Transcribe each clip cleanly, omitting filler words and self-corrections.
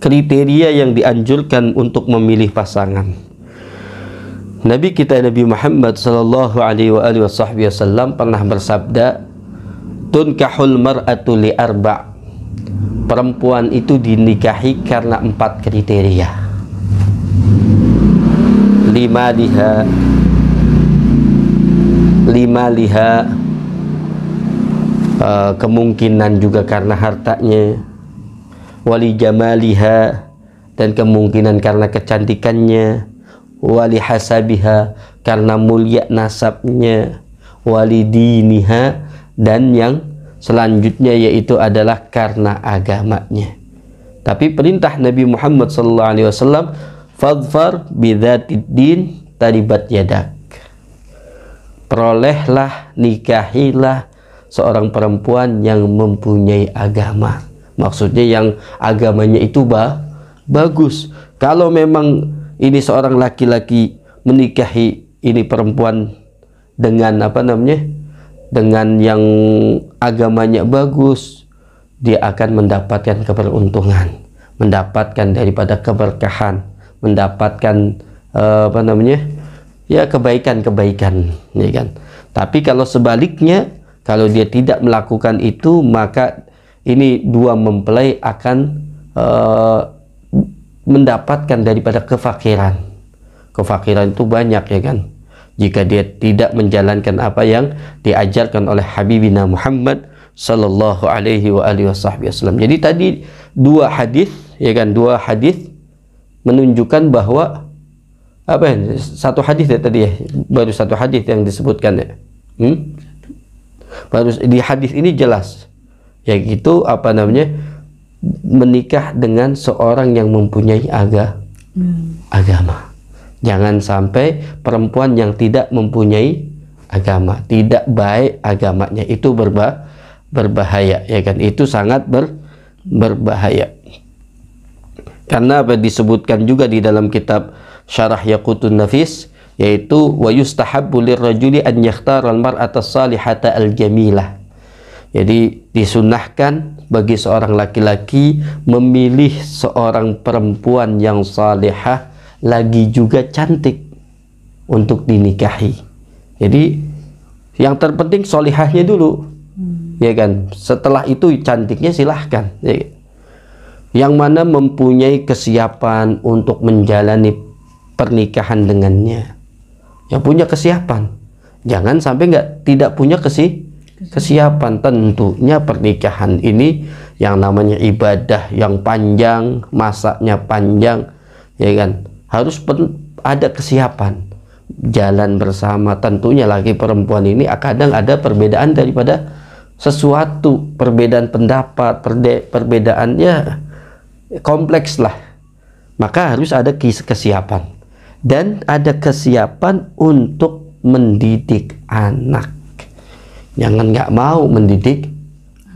kriteria yang dianjurkan untuk memilih pasangan. Nabi kita Nabi Muhammad sallallahu alaihi wasallam pernah bersabda, tunkahul mar'atu li arba'. Perempuan itu dinikahi karena 4 kriteria. Lima liha, kemungkinan juga karena hartanya, wali jamaliha, dan kemungkinan karena kecantikannya, wali hasabiha, karena mulia nasabnya, wali diniha, dan yang selanjutnya yaitu adalah karena agamanya. Tapi perintah Nabi Muhammad SAW, fadfar bidzatid din taribat yadak. Perolehlah, nikahilah seorang perempuan yang mempunyai agama. Maksudnya yang agamanya itu bagus. Kalau memang ini seorang laki-laki menikahi ini perempuan dengan dengan yang agamanya bagus, dia akan mendapatkan keberuntungan, mendapatkan daripada keberkahan, mendapatkan kebaikan-kebaikan, ya kan. Tapi kalau sebaliknya, kalau dia tidak melakukan itu, maka ini dua mempelai akan mendapatkan daripada kefakiran. Kefakiran itu banyak, ya kan, jika dia tidak menjalankan apa yang diajarkan oleh Habibina Muhammad sallallahu alaihi wasallam. Jadi tadi dua hadis, ya kan, dua hadis menunjukkan bahwa satu hadis ya tadi ya, baru satu hadis yang disebutkan ya. Baru di hadis ini jelas, yaitu menikah dengan seorang yang mempunyai agama. Jangan sampai perempuan yang tidak mempunyai agama, tidak baik agamanya, itu berbahaya, ya kan, itu sangat berbahaya. Karena disebutkan juga di dalam kitab Syarah Yaqutun Nafis, yaitu wa yustahabbu lirrajuli an yakhtara al-mar'ata salihata al-jamilah. Jadi disunnahkan bagi seorang laki-laki memilih seorang perempuan yang salihah lagi juga cantik untuk dinikahi. Jadi yang terpenting salihahnya dulu, ya kan. Setelah itu cantiknya silahkan, ya. Yang mana mempunyai kesiapan untuk menjalani pernikahan dengannya, yang punya kesiapan. Jangan sampai tidak punya kesiapan. Tentunya pernikahan ini yang namanya ibadah yang panjang, masaknya panjang, ya kan, harus ada kesiapan. Jalan bersama, tentunya laki perempuan ini kadang ada perbedaan daripada sesuatu, perbedaan pendapat, perbedaannya kompleks lah. Maka harus ada kesiapan, dan ada kesiapan untuk mendidik anak. Jangan nggak mau mendidik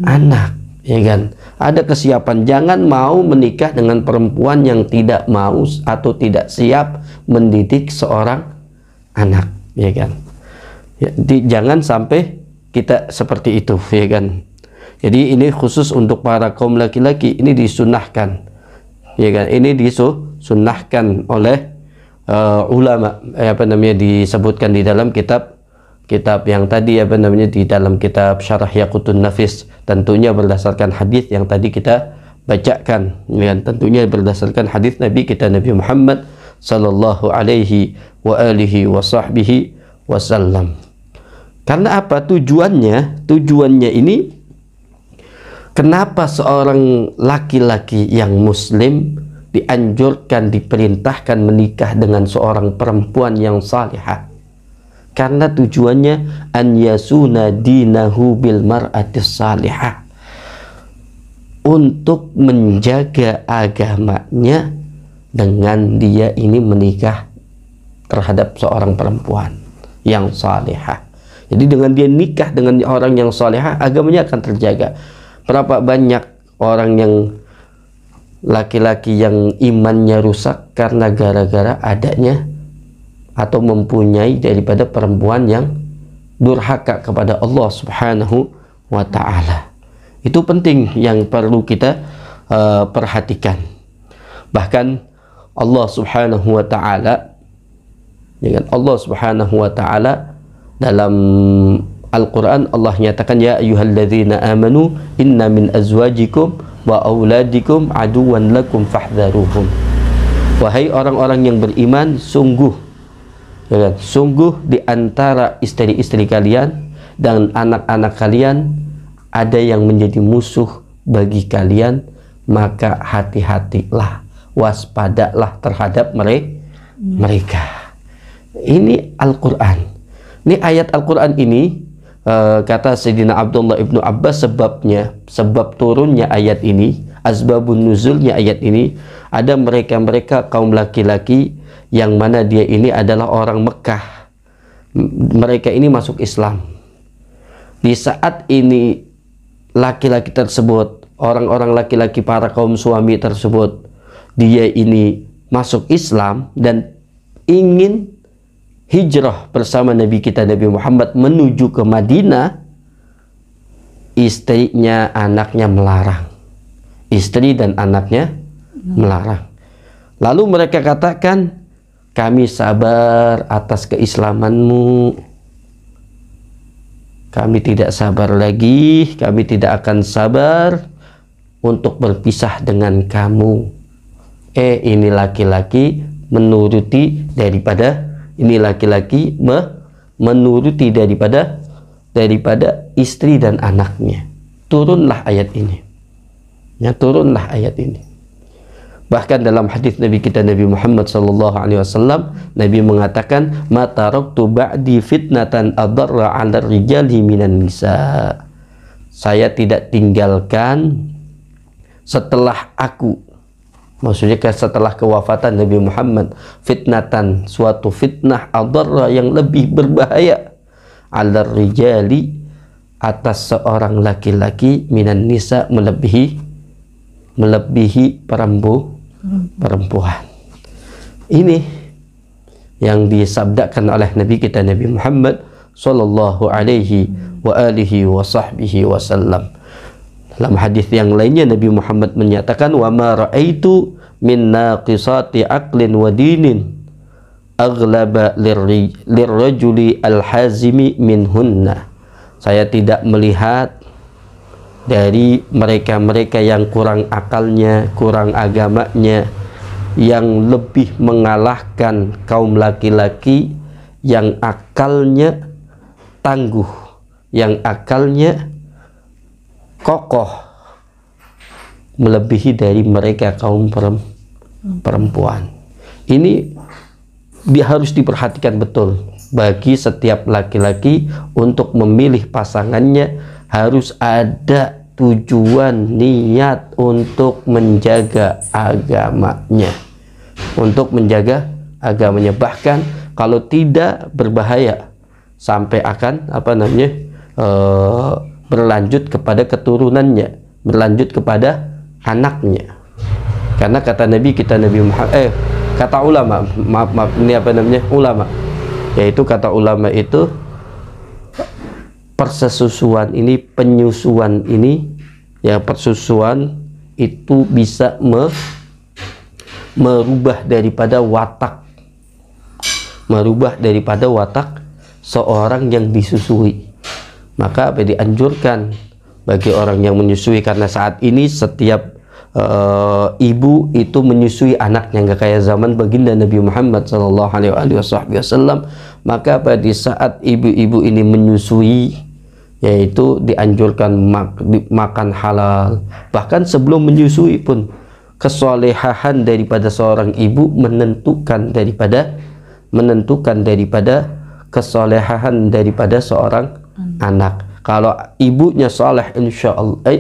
anak, ya kan. Ada kesiapan. Jangan mau menikah dengan perempuan yang tidak mau atau tidak siap mendidik seorang anak, ya kan. Jangan sampai kita seperti itu, ya kan. Jadi ini khusus untuk para kaum laki-laki, ini disunahkan, ya kan. Ini disunnahkan oleh ulama, disebutkan di dalam kitab yang tadi, di dalam kitab Syarah Yaqutun Nafis, tentunya berdasarkan hadis yang tadi kita bacakan, ya, tentunya berdasarkan hadis Nabi kita Nabi Muhammad sallallahu alaihi wa alihi wa sahbihi wasallam. Karena apa tujuannya? Tujuannya ini, kenapa seorang laki-laki yang muslim dianjurkan, diperintahkan menikah dengan seorang perempuan yang salihah? Karena tujuannya an yasuna dinahu bil mar'atis salihah, untuk menjaga agamanya dengan dia ini menikah terhadap seorang perempuan yang salihah. Jadi dengan dia nikah dengan orang yang salihah, agamanya akan terjaga. Berapa banyak orang yang laki-laki yang imannya rusak karena gara-gara adanya atau mempunyai daripada perempuan yang durhaka kepada Allah Subhanahu wa ta'ala. Itu penting yang perlu kita perhatikan. Bahkan Allah Subhanahu wa taala, dengan Allah Subhanahu wa taala dalam Al-Quran Allah nyatakan, ya ayyuhalladzina amanu inna min azwajikum wa auladikum aduwan lakum fahdharuhum. Wahai orang-orang yang beriman, sungguh sungguh di antara istri-istri kalian dan anak-anak kalian ada yang menjadi musuh bagi kalian, maka hati-hatilah, waspadalah terhadap mereka. Ini Al-Quran. Ini ayat Al-Quran ini, kata Sayyidina Abdullah ibnu Abbas, sebab turunnya ayat ini, asbabun nuzulnya ayat ini, ada mereka-mereka kaum laki-laki yang mana dia ini adalah orang Mekah. Mereka ini masuk Islam. Di saat ini laki-laki tersebut, orang-orang laki-laki para kaum suami tersebut, dia ini masuk Islam dan ingin hijrah bersama Nabi kita Nabi Muhammad menuju ke Madinah. Istrinya, anaknya melarang. Istri dan anaknya melarang. Lalu mereka katakan, kami sabar atas keislamanmu, kami tidak sabar lagi, kami tidak akan sabar untuk berpisah dengan kamu. Ini laki-laki menuruti daripada menuruti daripada istri dan anaknya. Turunlah ayat ini. Ya, turunlah ayat ini. Bahkan dalam hadis Nabi kita Nabi Muhammad sallallahu alaihi wasallam, Nabi mengatakan, "Ma taraktu ba'di fitnatan adarra 'ala rijali minan nisa." Saya tidak tinggalkan setelah aku, maksudnya setelah kewafatan Nabi Muhammad, fitnatan, suatu fitnah adarra yang lebih berbahaya, 'ala rijali, atas seorang laki-laki, minan nisa, melebihi perempuan. Ini yang disabdakan oleh Nabi kita Nabi Muhammad sallallahu alaihi wa alihi wa sahbihi wasallam. Dalam hadis yang lainnya Nabi Muhammad menyatakan, wa ma ra'aitu min naqisati aqlin wa dinin aghlaba lirrajuli alhazimi minhunna. Saya tidak melihat dari mereka-mereka yang kurang akalnya, kurang agamanya, yang lebih mengalahkan kaum laki-laki yang akalnya tangguh, yang akalnya kokoh, melebihi dari mereka kaum perempuan. Ini harus diperhatikan betul bagi setiap laki-laki untuk memilih pasangannya. Harus ada tujuan, niat untuk menjaga agamanya, bahkan kalau tidak berbahaya sampai akan berlanjut kepada keturunannya, berlanjut kepada anaknya. Karena kata Nabi kita Nabi Muhammad, kata ulama, ulama, yaitu kata ulama itu, persusuan ini, penyusuan ini, ya, persusuan itu bisa merubah daripada watak seorang yang disusui. Maka dianjurkan bagi orang yang menyusui, karena saat ini setiap ibu itu menyusui anaknya, nggak kayak zaman baginda Nabi Muhammad sallallahu alaihi wasallam. Maka pada saat ibu-ibu ini menyusui, yaitu dianjurkan makan halal. Bahkan sebelum menyusui pun, kesolehahan daripada seorang ibu menentukan daripada kesolehahan daripada seorang anak. Kalau ibunya saleh,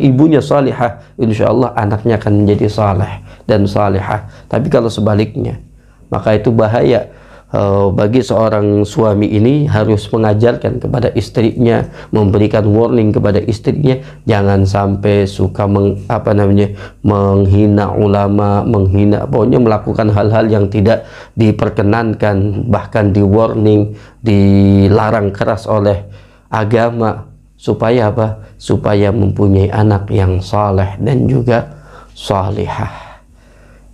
ibunya salihah, insyaallah anaknya akan menjadi saleh dan salihah. Tapi kalau sebaliknya, maka itu bahaya. Bagi seorang suami ini harus mengajarkan kepada istrinya, memberikan warning kepada istrinya, jangan sampai suka menghina ulama, pokoknya melakukan hal-hal yang tidak diperkenankan, bahkan di warning, dilarang keras oleh agama, supaya apa? Supaya mempunyai anak yang saleh dan juga salihah.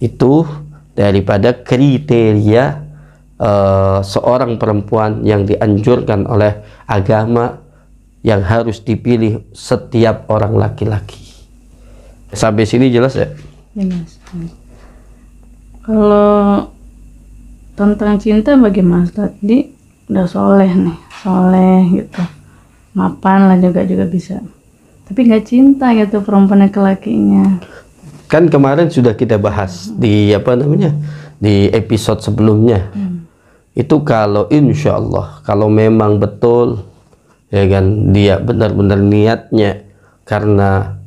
Itu daripada kriteria seorang perempuan yang dianjurkan oleh agama yang harus dipilih setiap orang laki-laki. Sampai sini jelas ya? Jelas. Kalau tentang cinta bagaimana tadi udah soleh nih, soleh gitu, mapan lah juga bisa. Tapi nggak cinta gitu perempuan ke lakinya. Kan kemarin sudah kita bahas di di episode sebelumnya. Itu kalau insya Allah, kalau memang betul ya kan dia benar-benar niatnya karena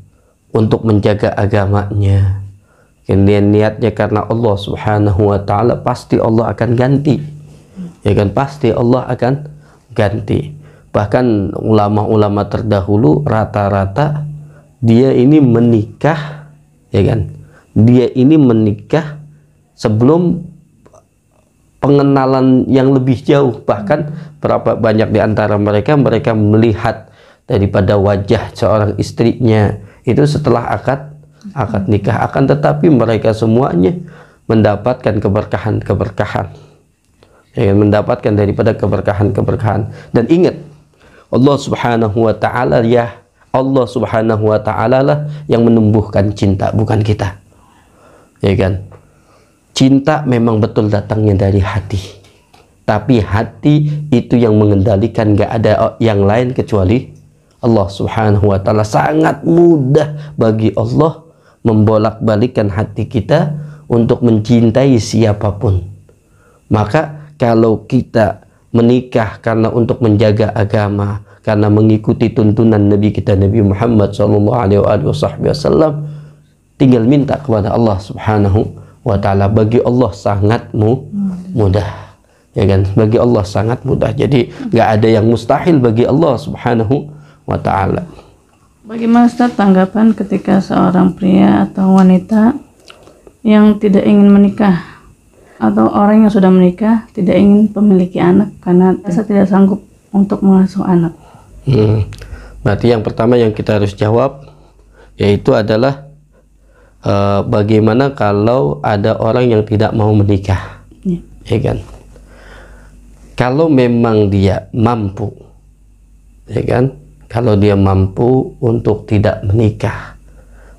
untuk menjaga agamanya, kemudian niatnya karena Allah Subhanahu wa Ta'ala, pasti Allah akan ganti, ya kan, pasti Allah akan ganti. Bahkan ulama-ulama terdahulu rata-rata dia ini menikah, ya kan, dia ini menikah sebelum pengenalan yang lebih jauh. Bahkan berapa banyak di antara mereka melihat daripada wajah seorang istrinya itu setelah akad nikah. Akan tetapi mereka semuanya mendapatkan keberkahan, ya, mendapatkan daripada keberkahan. Dan ingat, Allah Subhanahu wa Ta'ala, ya, Allah Subhanahu wa Ta'ala lah yang menumbuhkan cinta, bukan kita, ya kan. Cinta memang betul datangnya dari hati, tapi hati itu yang mengendalikan, gak ada yang lain kecuali Allah Subhanahu wa Ta'ala. Sangat mudah bagi Allah membolak-balikan hati kita untuk mencintai siapapun. Maka kalau kita menikah karena untuk menjaga agama, karena mengikuti tuntunan Nabi kita Nabi Muhammad SAW, tinggal minta kepada Allah Subhanahu wa Ta'ala. Bagi Allah sangat mudah, ya kan, bagi Allah sangat mudah. Jadi nggak ada yang mustahil bagi Allah Subhanahu wa Ta'ala. Bagaimana Ustaz tanggapan ketika seorang pria atau wanita yang tidak ingin menikah, atau orang yang sudah menikah tidak ingin memiliki anak karena saya tidak sanggup untuk mengasuh anak? Berarti yang pertama yang kita harus jawab yaitu adalah bagaimana kalau ada orang yang tidak mau menikah, ya kan? Kalau memang dia mampu, ya kan, kalau dia mampu untuk tidak menikah,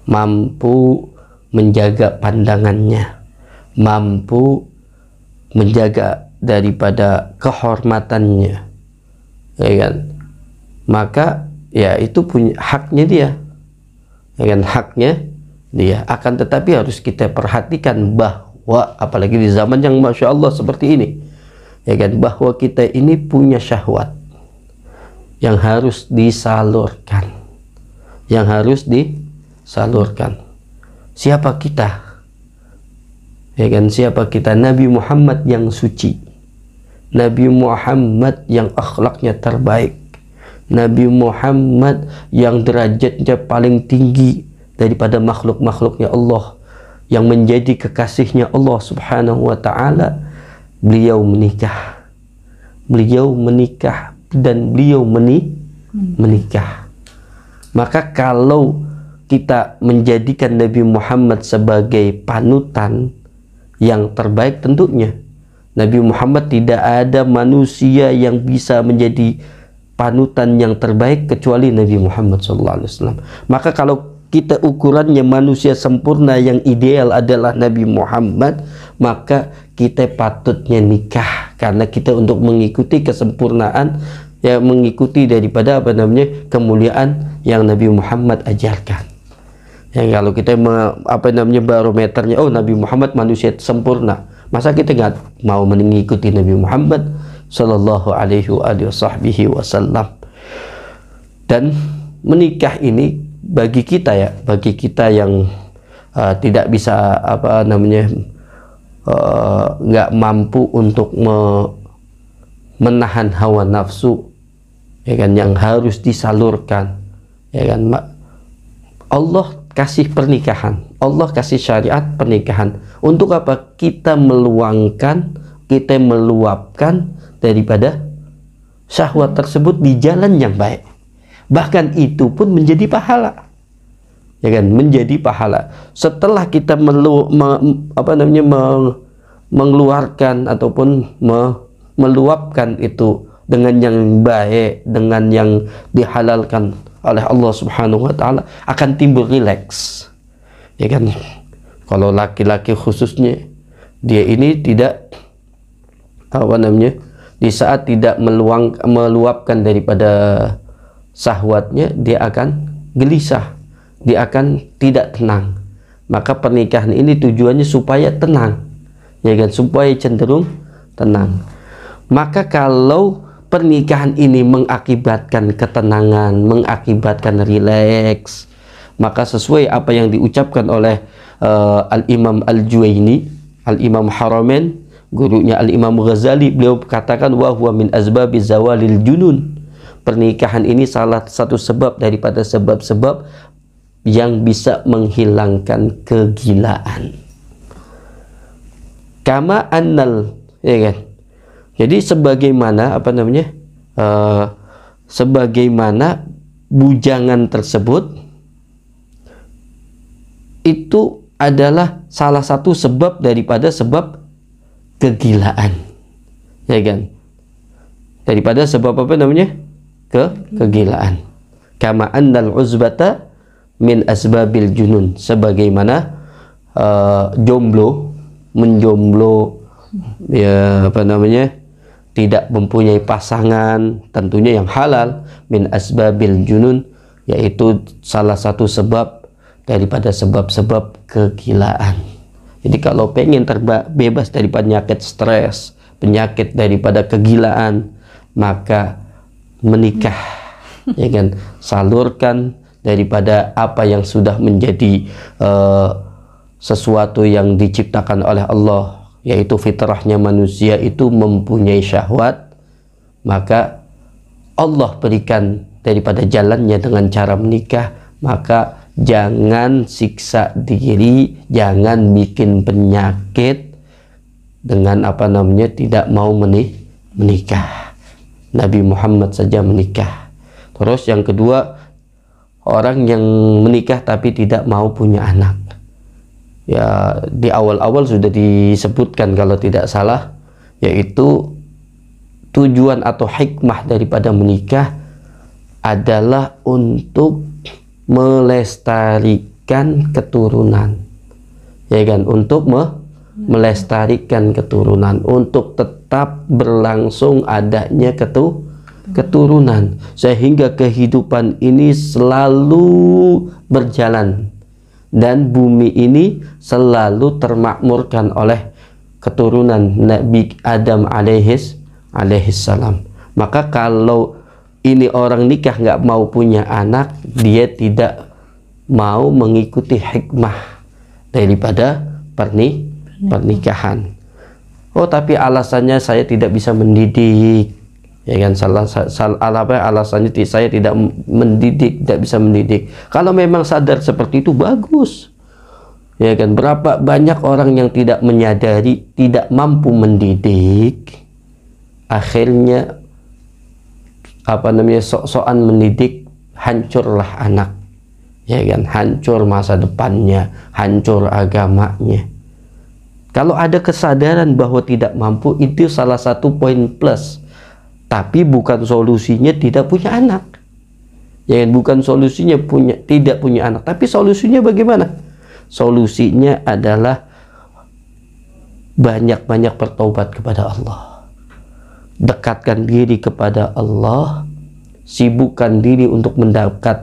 mampu menjaga pandangannya, mampu menjaga daripada kehormatannya, ya kan, maka ya itu punya haknya dia, ya kan, haknya dia. Akan tetapi harus kita perhatikan bahwa apalagi di zaman yang Masya Allah seperti ini, ya kan, bahwa kita ini punya syahwat yang harus disalurkan, Siapa kita? Ya kan, siapa kita? Nabi Muhammad yang suci, Nabi Muhammad yang akhlaknya terbaik, Nabi Muhammad yang derajatnya paling tinggi daripada makhluk-makhluknya Allah, yang menjadi kekasihnya Allah Subhanahu wa Ta'ala. Beliau menikah dan beliau menikah. Maka kalau kita menjadikan Nabi Muhammad sebagai panutan yang terbaik, tentunya Nabi Muhammad tidak ada manusia yang bisa menjadi panutan yang terbaik kecuali Nabi Muhammad SAW. Maka kalau kita ukurannya manusia sempurna yang ideal adalah Nabi Muhammad, maka kita patutnya nikah, karena kita untuk mengikuti kesempurnaan, ya, mengikuti daripada kemuliaan yang Nabi Muhammad ajarkan. Ya, kalau kita barometernya, oh Nabi Muhammad manusia sempurna, masa kita nggak mau mengikuti Nabi Muhammad Sallallahu Alaihi Wasallam. Dan menikah ini bagi kita yang tidak bisa nggak mampu untuk menahan hawa nafsu, ya kan, yang harus disalurkan, ya kan. Allah kasih pernikahan, Allah kasih syariat pernikahan untuk apa? Kita meluangkan, kita meluapkan daripada syahwat tersebut di jalan yang baik. Bahkan itu pun menjadi pahala, ya kan, menjadi pahala. Setelah kita mengeluarkan ataupun meluapkan itu dengan yang baik, dengan yang dihalalkan oleh Allah Subhanahu wa taala, akan timbul rileks. Ya kan? Kalau laki-laki khususnya, dia ini tidak di saat tidak meluapkan daripada syahwatnya, dia akan gelisah, dia akan tidak tenang. Maka pernikahan ini tujuannya supaya tenang, ya kan, supaya cenderung tenang. Maka kalau pernikahan ini mengakibatkan ketenangan, mengakibatkan rileks, maka sesuai apa yang diucapkan oleh Al-Imam Al-Juwaini, Al-Imam Haramain, gurunya Al-Imam Ghazali, beliau katakan wa huwa min asbabi zawalil junun. Pernikahan ini salah satu sebab daripada sebab-sebab yang bisa menghilangkan kegilaan. Kama annal, ya kan? Jadi sebagaimana sebagaimana bujangan tersebut itu adalah salah satu sebab daripada sebab kegilaan, ya kan, daripada sebab kegilaan. Kama annal uzbata min asbabil junun, sebagaimana menjomblo, ya tidak mempunyai pasangan tentunya yang halal, min asbabil junun, yaitu salah satu sebab daripada sebab-sebab kegilaan. Jadi kalau pengen terbebas daripada penyakit stres, penyakit daripada kegilaan, maka menikah, ya kan, salurkan daripada apa yang sudah menjadi sesuatu yang diciptakan oleh Allah, yaitu fitrahnya manusia itu mempunyai syahwat. Maka Allah berikan daripada jalannya dengan cara menikah. Maka jangan siksa diri, jangan bikin penyakit dengan tidak mau menikah. Nabi Muhammad saja menikah. Terus yang kedua, orang yang menikah tapi tidak mau punya anak. Ya, di awal-awal sudah disebutkan kalau tidak salah, yaitu tujuan atau hikmah daripada menikah adalah untuk melestarikan keturunan, ya kan, untuk melestarikan keturunan, untuk tetap berlangsung adanya keturunan, sehingga kehidupan ini selalu berjalan dan bumi ini selalu termakmurkan oleh keturunan Nabi Adam alaihis salam. Maka kalau ini orang nikah nggak mau punya anak, dia tidak mau mengikuti hikmah daripada pernikahan. Oh, tapi alasannya saya tidak bisa mendidik, ya kan, alasannya saya tidak mendidik, tidak bisa mendidik. Kalau memang sadar seperti itu, bagus, ya kan. Berapa banyak orang yang tidak menyadari, tidak mampu mendidik, akhirnya sok-sokan mendidik, hancurlah anak, ya kan, hancur masa depannya, hancur agamanya. Kalau ada kesadaran bahwa tidak mampu, itu salah satu poin plus, tapi bukan solusinya tidak punya anak, ya kan, bukan solusinya tidak punya anak. Tapi solusinya bagaimana? Solusinya adalah banyak-banyak bertaubat kepada Allah, dekatkan diri kepada Allah, sibukkan diri untuk mendekat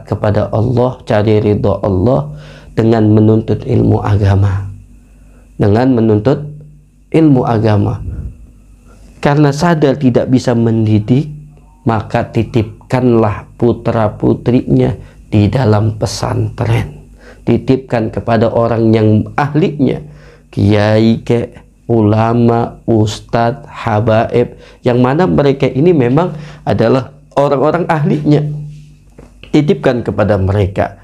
kepada Allah, cari ridho Allah dengan menuntut ilmu agama, karena sadar tidak bisa mendidik, maka titipkanlah putra putrinya di dalam pesantren, titipkan kepada orang yang ahlinya, kiai ulama, ustadz, habaib, yang mana mereka ini memang adalah orang-orang ahlinya, titipkan kepada mereka.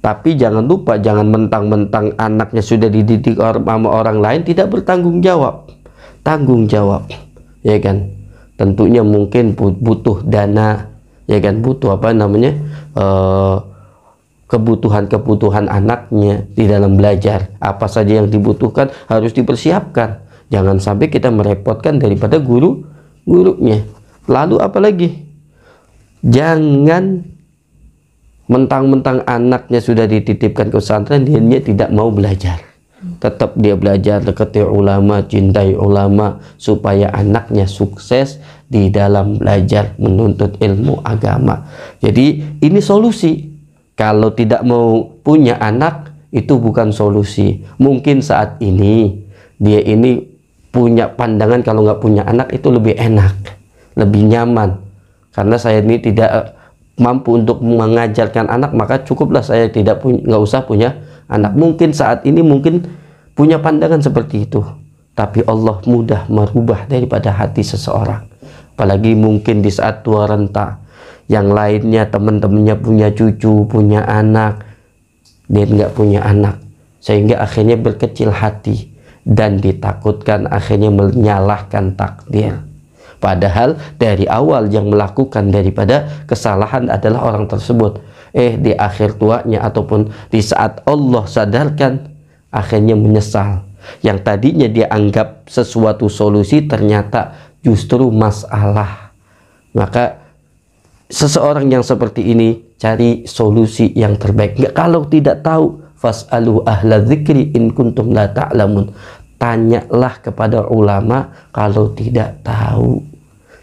Tapi jangan lupa, jangan mentang-mentang anaknya sudah dididik sama orang lain tidak bertanggung jawab. Tanggung jawab, ya kan. Tentunya mungkin butuh dana, ya kan, butuh kebutuhan-kebutuhan anaknya di dalam belajar. Apa saja yang dibutuhkan harus dipersiapkan. Jangan sampai kita merepotkan daripada gurunya. Lalu apalagi? Jangan mentang-mentang anaknya sudah dititipkan ke pesantren, dia tidak mau belajar. Tetap dia belajar, dekati ulama, cintai ulama, supaya anaknya sukses di dalam belajar menuntut ilmu agama. Jadi ini solusi. Kalau tidak mau punya anak, itu bukan solusi. Mungkin saat ini dia ini punya pandangan kalau nggak punya anak itu lebih enak, lebih nyaman. Karena saya ini tidak mampu untuk mengajarkan anak, maka cukuplah saya nggak usah punya anak. Mungkin saat ini punya pandangan seperti itu. Tapi Allah mudah merubah daripada hati seseorang. Apalagi mungkin di saat tua renta, yang lainnya teman-temannya punya cucu, punya anak, dia nggak punya anak, sehingga akhirnya berkecil hati dan ditakutkan akhirnya menyalahkan takdir. Padahal dari awal yang melakukan daripada kesalahan adalah orang tersebut. Di akhir tuanya ataupun di saat Allah sadarkan, akhirnya menyesal. Yang tadinya dia anggap sesuatu solusi, ternyata justru masalah. Maka seseorang yang seperti ini cari solusi yang terbaik. Kalau tidak tahu, fas'alu ahla dzikri in kuntum la ta'lamun. Tanyalah kepada ulama kalau tidak tahu.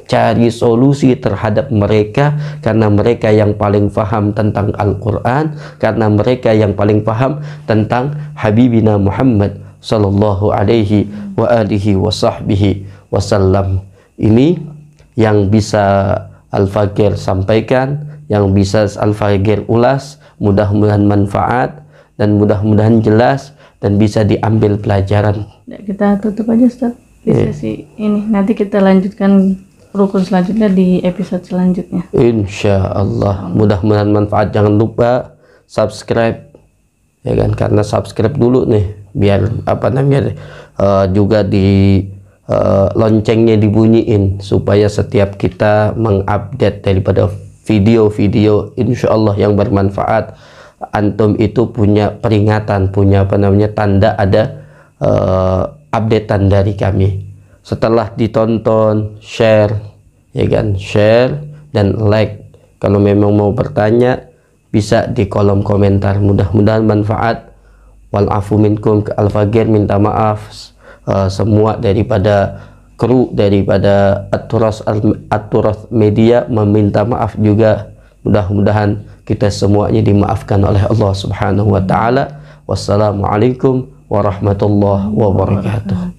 Cari solusi terhadap mereka, karena mereka yang paling paham tentang Al-Quran, karena mereka yang paling paham tentang Habibina Muhammad sallallahu alaihi wa alihi wa sahbihi wasallam. Ini yang bisa Al-Fakir sampaikan, yang bisa Al-Fakir ulas. Mudah-mudahan manfaat dan mudah-mudahan jelas dan bisa diambil pelajaran. Kita tutup aja Ustaz di sesi ini. Nanti kita lanjutkan rukun selanjutnya di episode selanjutnya. Insya Allah. Mudah-mudahan manfaat. Jangan lupa subscribe, ya kan? Karena subscribe dulu nih, biar juga di loncengnya dibunyiin, supaya setiap kita mengupdate daripada video-video insya Allah yang bermanfaat, antum itu punya peringatan, punya tanda ada updatean dari kami. Setelah ditonton, share, ya kan, share dan like. Kalau memang mau bertanya bisa di kolom komentar. Mudah-mudahan manfaat. Wal afu minkum. Al-Fakir minta maaf semua daripada kru daripada At-Turath Media meminta maaf juga. Mudah-mudahan kita semuanya dimaafkan oleh Allah Subhanahu wa taala. Wassalamualaikum warahmatullahi wabarakatuh.